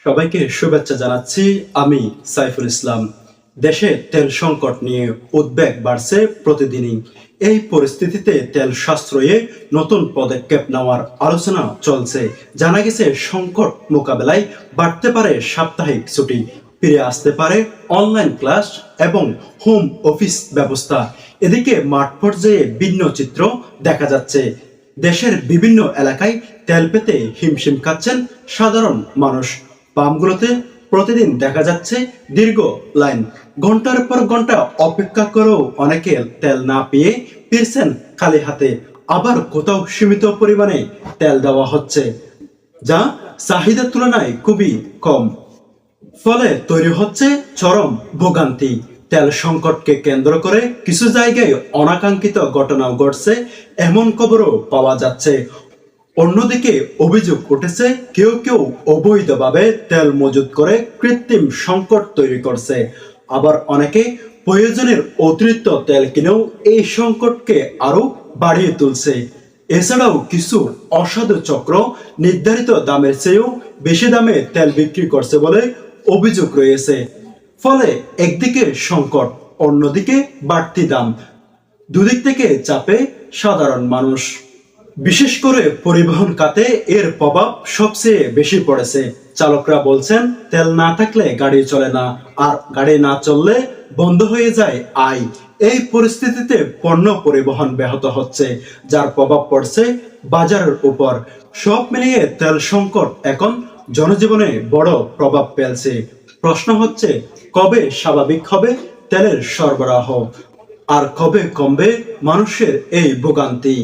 সবাইকে শুভেচ্ছা জানাচ্ছি। আমি সাইফুল ইসলাম। দেশে তেল সংকট নিয়ে উদ্বেগ বাড়ছে প্রতিদিনই। এই পরিস্থিতিতে তেল সাশ্রয়ে নতুন পদক্ষেপ নেওয়ার আলোচনা চলছে। জানা গেছে সংকট মোকাবেলায় বাড়তে পারে সাপ্তাহিক ছুটি, ফিরে আসতে পারে অনলাইন ক্লাস এবং হোম অফিস ব্যবস্থা। এদিকে মাঠ পর্যায়ে ভিন্ন চিত্র দেখা যাচ্ছে। দেশের বিভিন্ন এলাকায় তেল পেতে হিমশিম খাচ্ছেন সাধারণ মানুষ। পাম্পগুলোতে প্রতিদিন দেখা যাচ্ছে দীর্ঘ লাইন। ঘন্টার পর ঘন্টা অপেক্ষা করেও অনেকে তেল না পেয়ে ফিরছেন খালি হাতে। আবার কোথাও সীমিত পরিমাণে তেল দেওয়া হচ্ছে, যা চাহিদার তুলনায় খুবই কম। ফলে তৈরি হচ্ছে চরম ভোগান্তি। তেল সংকটকে কেন্দ্র করে কিছু জায়গায় অনাকাঙ্ক্ষিত ঘটনাও ঘটছে, এমন খবরও পাওয়া যাচ্ছে। অন্যদিকে অভিযোগ উঠেছে কেউ কেউ অবৈধভাবে তেল মজুত করে কৃত্রিম সংকট তৈরি করছে। আবার অনেকে প্রয়োজনের অতিরিক্ত তেল কিনেও এই সংকটকে আরো বাড়িয়ে তুলছে। এছাড়াও কিছু অসাধু চক্র নির্ধারিত দামের চেয়েও বেশি দামে তেল বিক্রি করছে বলে অভিযোগ রয়েছে। ফলে একদিকে সংকট, অন্যদিকে বাড়তি দাম, দুদিক থেকে চাপে সাধারণ মানুষ। বিশেষ করে পরিবহন খাতে এর প্রভাব সবচেয়ে বেশি পড়েছে। চালকরা বলছেন তেল না থাকলে গাড়ি চলে না, আর গাড়ি না চললে বন্ধ হয়ে যায় আয়। এই পরিস্থিতিতে পণ্য পরিবহন ব্যাহত হচ্ছে, যার প্রভাব পড়ছে বাজারের উপর। সব মিলিয়ে তেল সংকট এখন জনজীবনে বড় প্রভাব ফেলছে। প্রশ্ন হচ্ছে, কবে স্বাভাবিক হবে তেলের সরবরাহ, আর কবে কমবে মানুষের এই ভোগান্তি?